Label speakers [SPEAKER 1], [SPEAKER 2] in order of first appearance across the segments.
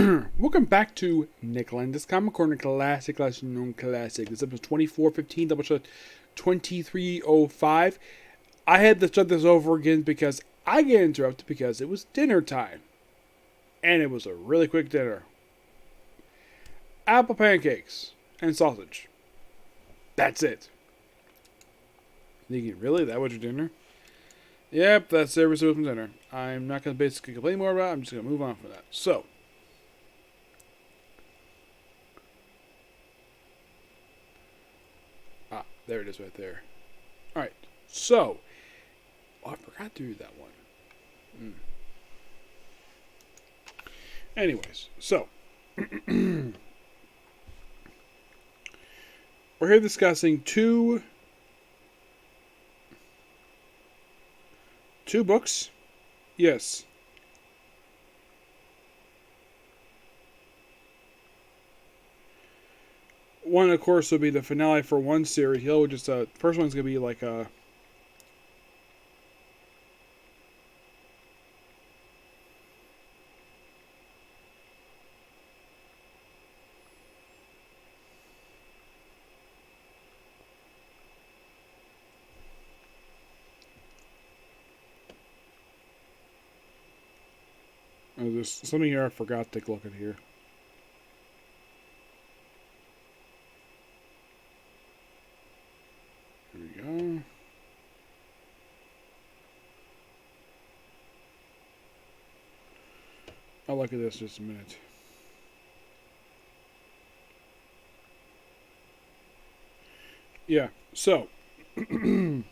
[SPEAKER 1] Welcome back to Nick Lenz, Comic Corner Classic, Known Classic. This episode 2415, Doubleshot 2305. I had to start this over again because I get interrupted because it was dinner time. And it was a really quick dinner. Apple pancakes and sausage. That's it. Thinking, really? That was your dinner? Yep, that's every single dinner. I'm not going to basically complain more about it. I'm just going to move on from that. So. There it is right there. Alright, so. Oh, I forgot to do that one. Anyways, so. We're here discussing two books. Yes. One, of course, will be the finale for one series. He'll just first one's gonna be like a. Oh, there's something here I forgot to look at here. Here we go. I'll look at this just a minute. Yeah, so. What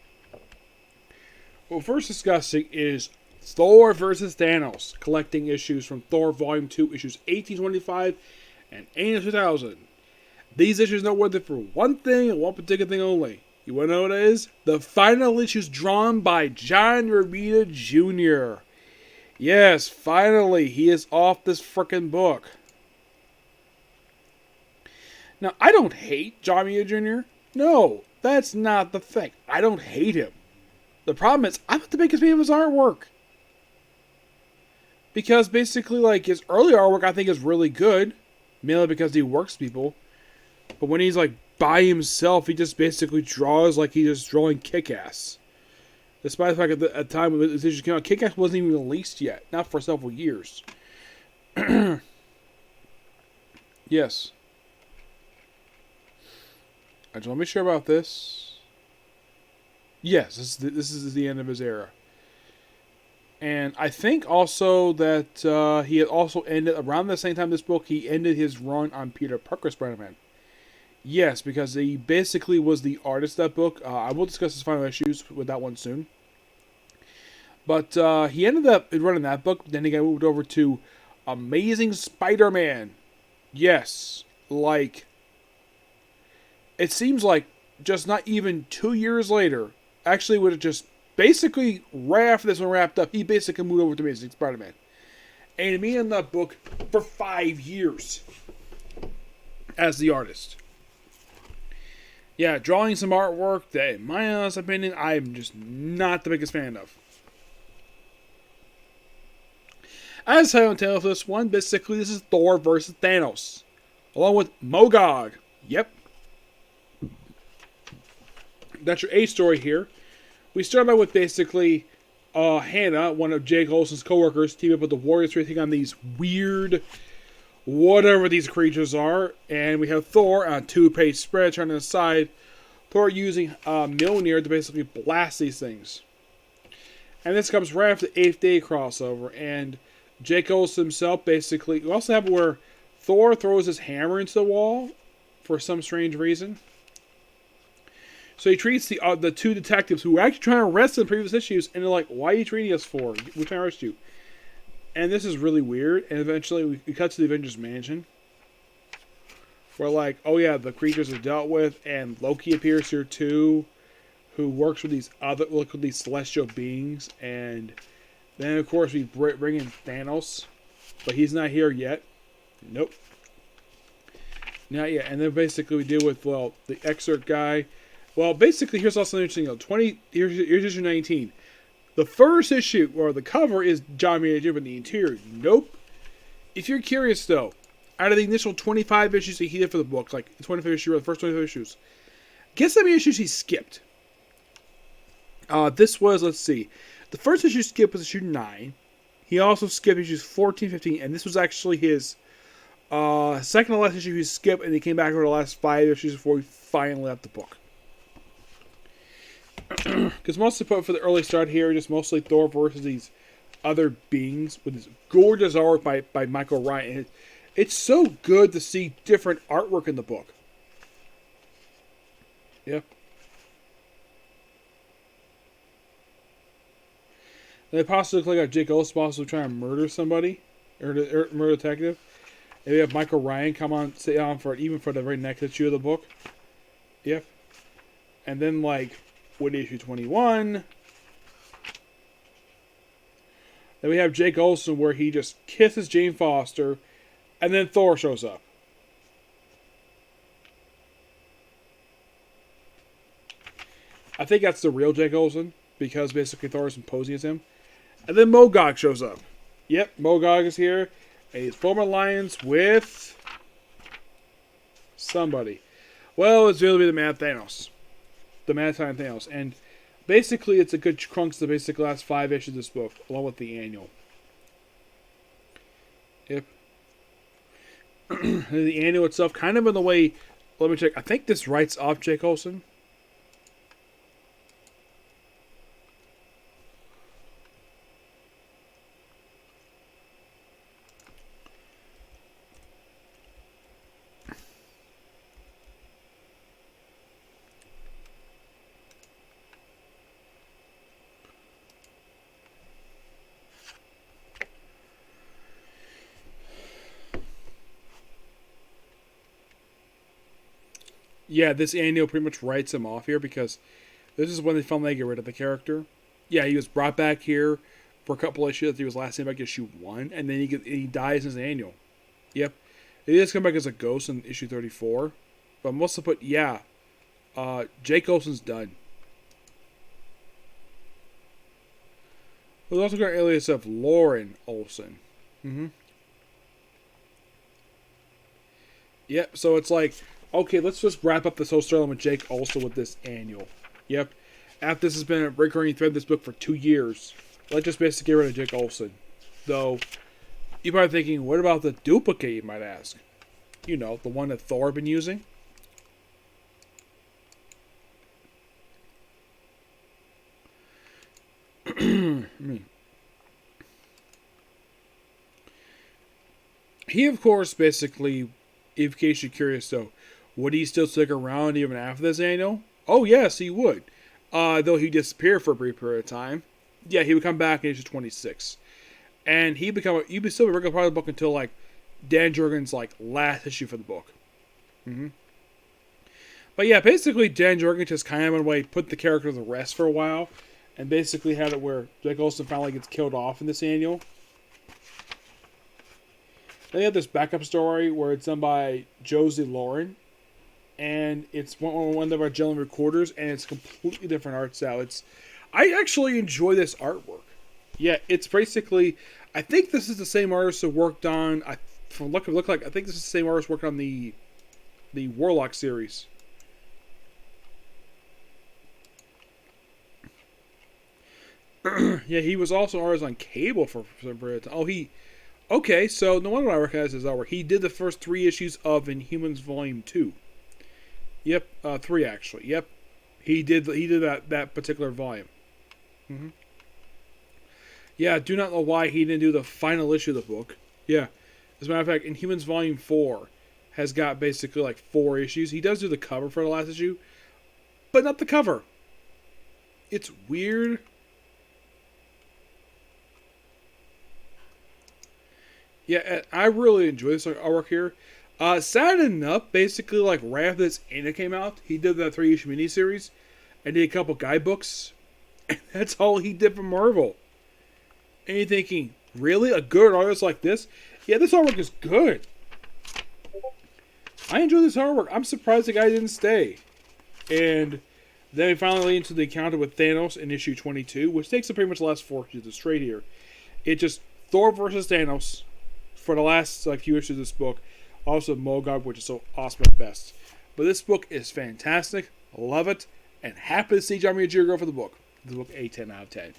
[SPEAKER 1] we're first discussing is Thor versus Thanos, collecting issues from Thor Volume 2, issues 1825 and 2000. These issues are noteworthy for one thing and one particular thing only. You want to know what it is? The final issues drawn by John Romita Jr. Yes, finally, he is off this frickin' book. Now, I don't hate John Romita Jr. No, that's not the thing. I don't hate him. The problem is, I'm not the biggest fan of his artwork. Because basically, like, his early artwork I think is really good. Mainly because he works people. But when he's, like, by himself, he just basically draws like he's just drawing Kick-Ass. Despite the fact that at the time when this issue came out, Kick-Ass wasn't even released yet. Not for several years. Yes. I just want to be sure about this. Yes, this is the end of his era. And I think also that he had also ended, around the same time this book, he ended his run on Peter Parker's Spider-Man. Yes, because he basically was the artist of that book. I will discuss his final issues with that one soon. But he ended up running that book. Then he got moved over to Amazing Spider-Man. Yes, like, it seems like just not even 2 years later, actually would have just basically right after this one wrapped up, he basically moved over to Amazing Spider-Man. And he in that book for 5 years as the artist. Yeah, drawing some artwork that, in my honest opinion, I'm just not the biggest fan of. As I tell this one, basically this is Thor versus Thanos. Along with Mogog. Yep. That's your A story here. We start out with basically Hannah, one of Jake Olsen's co-workers, teaming up with the Warriors to take on these weird, whatever these creatures are. And we have Thor on a 2-page spread trying to decide. Thor using Mjolnir to basically blast these things. And this comes right after the 8th Day crossover. And Jake Olsen himself basically... We also have where Thor throws his hammer into the wall for some strange reason. So he treats the two detectives who were actually trying to arrest him in previous issues, and they're like, "Why are you treating us for? We're trying to arrest you." And this is really weird. And eventually we cut to the Avengers Mansion. We're like, oh yeah, the creatures are dealt with, and Loki appears here too, who works with these celestial beings. And then of course we bring in Thanos, but he's not here yet. Nope. Not yet. And then basically we deal with, well, the excerpt guy. Well, basically, here's also interesting. Here's issue 19. The first issue, or the cover, is John Romita Jr., but the interior, nope. If you're curious, though, out of the initial 25 issues that he did for the book, like the 25th issue or the first 25 issues, guess how many issues he skipped? This was, let's see, the first issue skipped was issue 9. He also skipped issues 14, 15, and this was actually his second to last issue he skipped, and he came back over the last 5 issues before he finally left the book. Because mostly put for the early start here, just mostly Thor versus these other beings with this gorgeous artwork by Michael Ryan. And it's so good to see different artwork in the book. Yep. They possibly look like Jake Olsen possibly trying to murder somebody, or murder a detective. And we have Michael Ryan come on, sit on for it, even for the very next issue of the book. Yep. And then, like, with issue 21, then we have Jake Olsen where he just kisses Jane Foster, and then Thor shows up. I think that's the real Jake Olsen, because basically Thor is posing as him. And then Mogog shows up. Yep, Mogog is here. And he's formed alliance with somebody. Well, it's really the Mad Thanos. The Mad Time Thanos. And basically it's a good chunks of the basic last 5 issues of this book, along with the annual. Yep. And the annual itself, kind of in the way, let me check. I think this writes off Jake Olsen. Yeah, this annual pretty much writes him off here because this is when they finally get rid of the character. Yeah, he was brought back here for a couple issues. He was last seen back issue 1, and then he dies in his annual. Yep. He does come back as a ghost in issue 34. But I'm also put, yeah, Jake Olsen's done. We've also got an alias of Lauren Olsen. Mm-hmm. Yep, so it's like, okay, let's just wrap up this whole storyline with Jake Olsen with this annual. Yep. After this has been a recurring thread in this book for 2 years, let's just basically get rid of Jake Olsen. Though, you're probably thinking, what about the duplicate, you might ask? You know, the one that Thor had been using? He, of course, basically, in case you're curious, though, would he still stick around even after this annual? Oh, yes, he would. Though he disappeared for a brief period of time. Yeah, he would come back in issue 26. And he'd be still a regular part of the book until, like, Dan Jurgens' like, last issue for the book. Mm-hmm. But yeah, basically, Dan Jurgens just kind of, in a way, put the character to rest for a while. And basically had it where Jake Olsen finally gets killed off in this annual. Then you have this backup story where it's done by Josie Lauren. And it's one of our gentleman recorders, and it's a completely different art style. I actually enjoy this artwork. Yeah, it's basically, I think this is the same artist who worked on, from look like, I think this is the same artist working on the Warlock series. Yeah, he was also an artist on Cable for some period of time. Okay, so no wonder I recognize his artwork. He did the first 3 issues of Inhumans Volume 2. Yep, 3 actually. Yep, he did that particular volume. Mm-hmm. Yeah, I do not know why he didn't do the final issue of the book. Yeah, as a matter of fact, Inhumans Volume 4 has got basically like 4 issues. He does do the cover for the last issue, but not the cover. It's weird. Yeah, I really enjoy this artwork here. Sad enough, basically, like, right after this Anna came out, he did that 3-issue miniseries, and did a couple guidebooks, and that's all he did for Marvel. And you're thinking, really? A good artist like this? Yeah, this artwork is good. I enjoy this artwork. I'm surprised the guy didn't stay. And then we finally lead into the encounter with Thanos in issue 22, which takes up pretty much the last 4 issues straight here. It just, Thor versus Thanos. for the last few issues of this book. Also, Mogab, which is so awesome at best. But this book is fantastic. Love it. And happy to see John Romita go for the book. The book a 10 out of 10.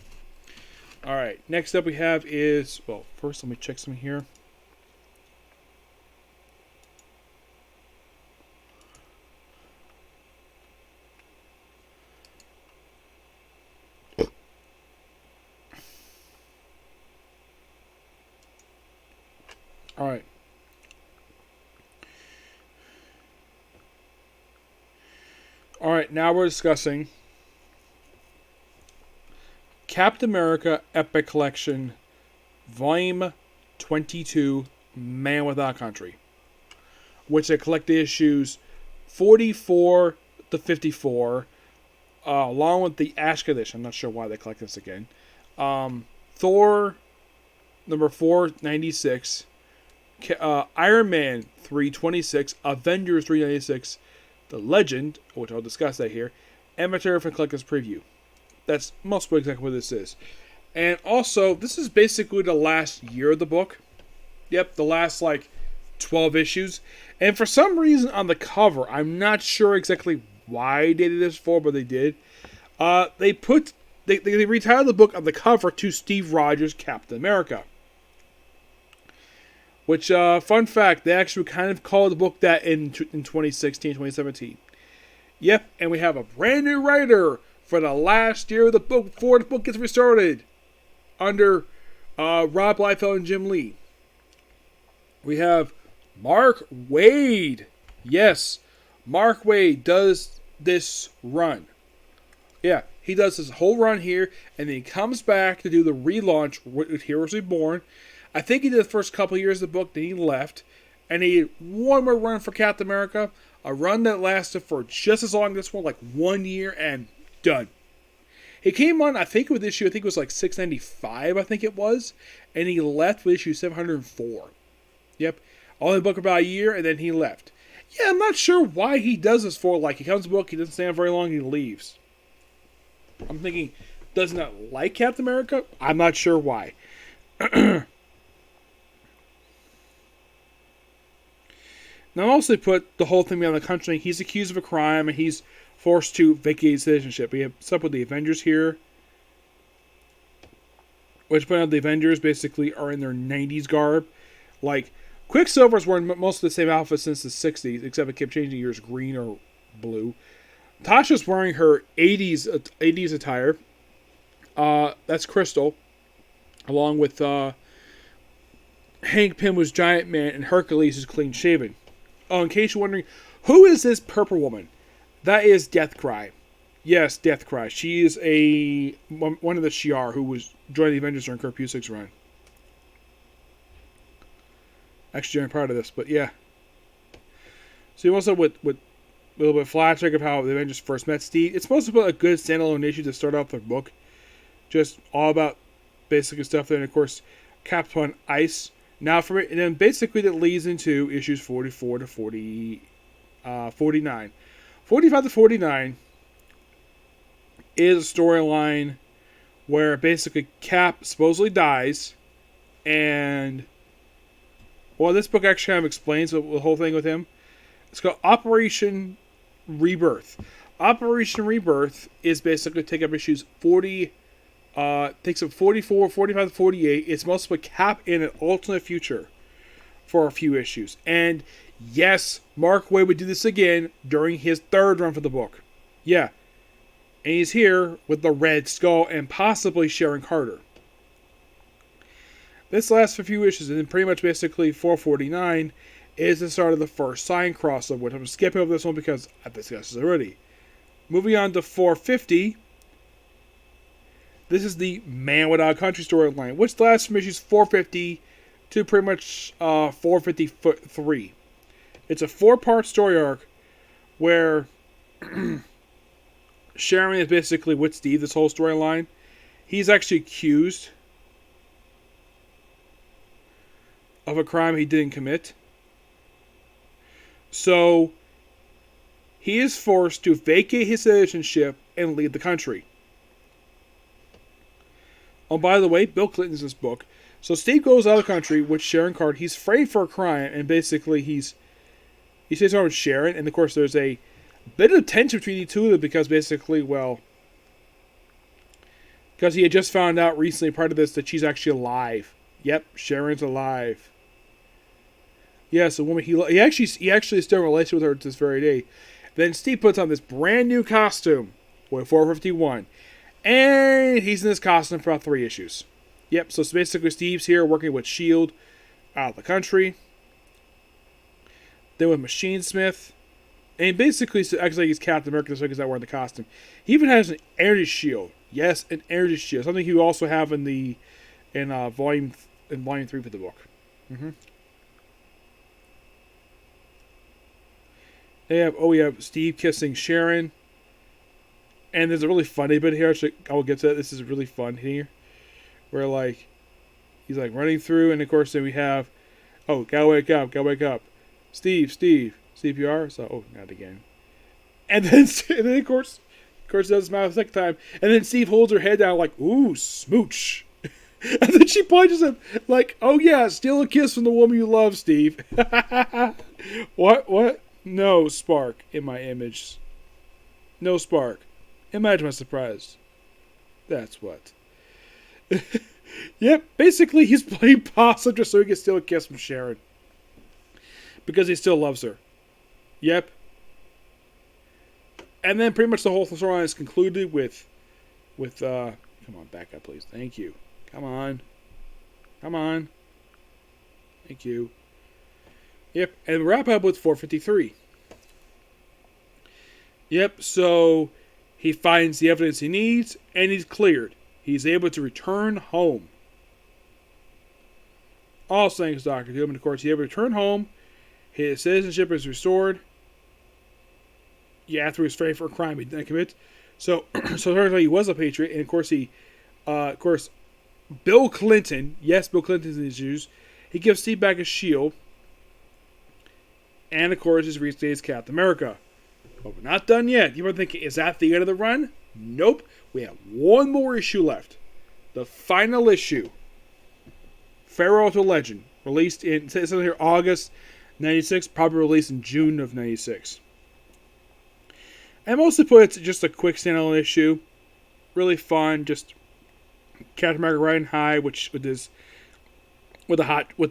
[SPEAKER 1] Alright, next up we have is... Well, first let me check some here. Alright. Alright, now we're discussing Captain America Epic Collection, Volume 22, Man Without Country, which they collect the issues 44 to 54, along with the Ash Edition. I'm not sure why they collect this again. Thor, number 496, Iron Man 326, Avengers 396, The Legend, which I'll discuss that here, and material for Collector's Preview. That's mostly exactly what this is. And also, this is basically the last year of the book. Yep, the last 12 issues. And for some reason on the cover, I'm not sure exactly why they did this for, but they did. They retitled the book on the cover to Steve Rogers' Captain America. Which, fun fact, they actually kind of called the book that in 2016, 2017. Yep, and we have a brand new writer for the last year of the book before the book gets restarted. Under Rob Liefeld and Jim Lee. We have Mark Waid. Yes, Mark Waid does this run. Yeah, he does this whole run here, and then he comes back to do the relaunch with Heroes Reborn. I think he did the first couple of years of the book, then he left. And he had one more run for Captain America. A run that lasted for just as long as this one, 1 year, and done. He came on, I think, with issue, I think it was 695, I think it was. And he left with issue 704. Yep. Only book about a year, and then he left. Yeah, I'm not sure why he does this for. He comes to the book, he doesn't stay on very long, he leaves. I'm thinking, does not like Captain America? I'm not sure why. Now, also put the whole thing behind the country. He's accused of a crime, and he's forced to vacate his citizenship. We have stuff with the Avengers here. Which point out the Avengers basically are in their 90s garb. Quicksilver's wearing most of the same outfit since the 60s, except it kept changing years, green or blue. Tasha's wearing her 80s attire. That's Crystal. Along with Hank Pym was Giant Man, and Hercules is clean shaven. Oh, in case you're wondering, who is this purple woman? That is Deathcry. Yes, Deathcry. She is one of the Shi'ar who was joining the Avengers during Kurt Busiek's run. Actually, I'm proud of this, but yeah. So you also with a little bit of flashback of how the Avengers first met Steve. It's supposed to be a good standalone issue to start off the book. Just all about basic stuff. Then, of course, Cap on Ice. Now, and then basically that leads into issues 44 to 49. 45 to 49 is a storyline where basically Cap supposedly dies, and this book actually kind of explains the whole thing with him. It's called Operation Rebirth. Operation Rebirth is basically take up issues 40. Takes up 44, 45 to 48. It's mostly Cap in an alternate future for a few issues. And yes, Mark Waid would do this again during his third run for the book. Yeah. And he's here with the Red Skull and possibly Sharon Carter. This lasts for a few issues, and then pretty much basically 449 is the start of the first sign crossover, which I'm skipping over this one because I've discussed this already. Moving on to 450. This is the Man Without Country storyline, which lasts from issues 450 to pretty much 453. It's a 4-part story arc where Sharon is basically with Steve this whole storyline. He's actually accused of a crime he didn't commit. So he is forced to vacate his citizenship and leave the country. Oh, by the way, Bill Clinton's in this book. So Steve goes out of the country with Sharon Carter. He's framed for a crime, and basically he stays around with Sharon, and of course there's a bit of tension between the two of them because basically, well, because he had just found out recently, part of this, that she's actually alive. Yep, Sharon's alive. Yes, a woman. He actually is still in a relationship with her to this very day. Then Steve puts on this brand new costume with 451, and he's in this costume for about 3 issues. Yep. So basically, Steve's here working with Shield out of the country. Then with Machine Smith, and basically acts like he's Captain America, so he's not wearing the costume. He even has an energy shield. Yes, an energy shield. Something you also have in volume 3 for the book. Mm-hmm. We have Steve kissing Sharon. And there's a really funny bit here. I will get to that. This is really fun here. Where, he's, running through. And, of course, then we have, gotta wake up. Steve, CPR. So, not again. And then of course, it doesn't matter the second time. And then Steve holds her head down ooh, smooch. And then she punches him oh, yeah, steal a kiss from the woman you love, Steve. What? No spark in my image. No spark. Imagine my surprise. That's what. Yep, basically he's playing possum just so he can steal a kiss from Sharon. Because he still loves her. Yep. And then pretty much the whole storyline is concluded with come on, back up please. Thank you. Come on. Thank you. Yep, and wrap up with 453. Yep, so he finds the evidence he needs, and he's cleared. He's able to return home. All thanks to Dr. Doom, and of course he's able to return home. His citizenship is restored. Yeah, after he was framed for a crime he didn't commit. So turns out he was a patriot, and of course, Bill Clinton, yes, Bill Clinton's in his shoes. He gives Steve back his shield. And, of course, he's reinstated as Captain America. But we're not done yet. You might think, is that the end of the run? Nope. We have one more issue left. The final issue. Farewell to a Legend. Released in, it says here, August 96. Probably released in June of 96. And mostly put it's just a quick standalone issue. Really fun. Just Captain America riding high, with the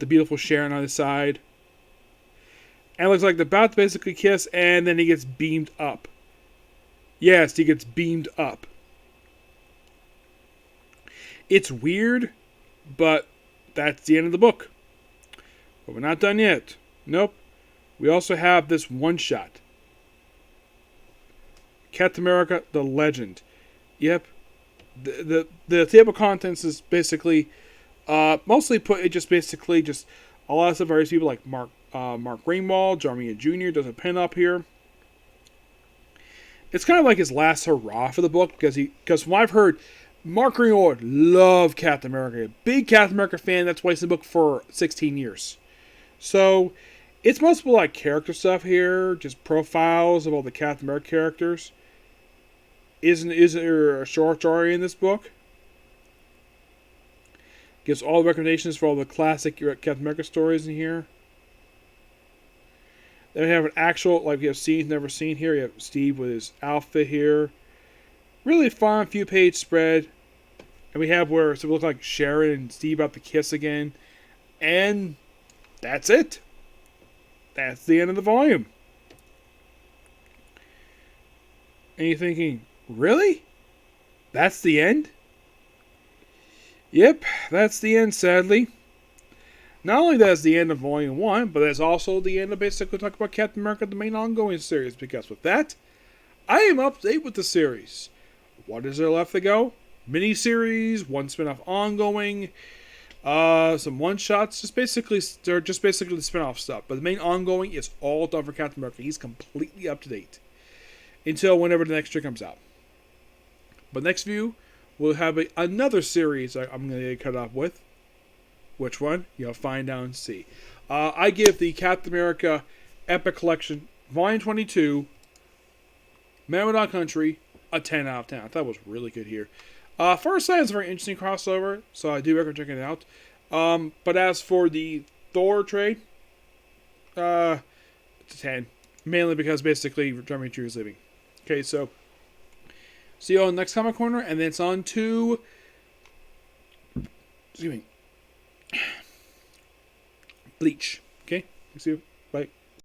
[SPEAKER 1] beautiful Sharon on his side. And it looks like they're about to basically kiss, and then he gets beamed up. Yes, he gets beamed up. It's weird, but that's the end of the book. But we're not done yet. Nope. We also have this one-shot. Captain America, the Legend. Yep. The table of contents is basically mostly just a lot of stuff various people like Mark Greenwald, Jarmia Jr. does a pin up here. It's kind of like his last hurrah for the book because from what I've heard, Mark Greenwald loved Captain America. Big Captain America fan. That's why he's in the book for 16 years. So it's mostly character stuff here, just profiles of all the Captain America characters. Isn't there a short story in this book? Gives all the recommendations for all the classic Captain America stories in here. Then we have an actual, we have scenes never seen here. You have Steve with his outfit here. Really fun, few-page spread. And we have where it looks like Sharon and Steve about to kiss again. And that's it. That's the end of the volume. And you're thinking, really? That's the end? Yep, that's the end, sadly. Not only that's the end of Volume 1, but that's also the end of basically talking about Captain America, the main ongoing series. Because with that, I am up to date with the series. What is there left to go? Miniseries, one spin-off ongoing, some one-shots, they're just basically the spin-off stuff. But the main ongoing is all done for Captain America. He's completely up to date. Until whenever the next trick comes out. But next view, we'll have another series I'm going to get cut off with. Which one? You'll find out and see. I give the Captain America Epic Collection, Volume 22, Mamadon Country, a 10 out of 10. I thought it was really good here. First Sight is a very interesting crossover, so I do recommend checking it out. But as for the Thor trade, it's a 10. Mainly because basically Jeremy Drew is leaving. Okay, so see you all in the next comic corner, and then it's on to, excuse me, Bleach. Okay, see you. Bye.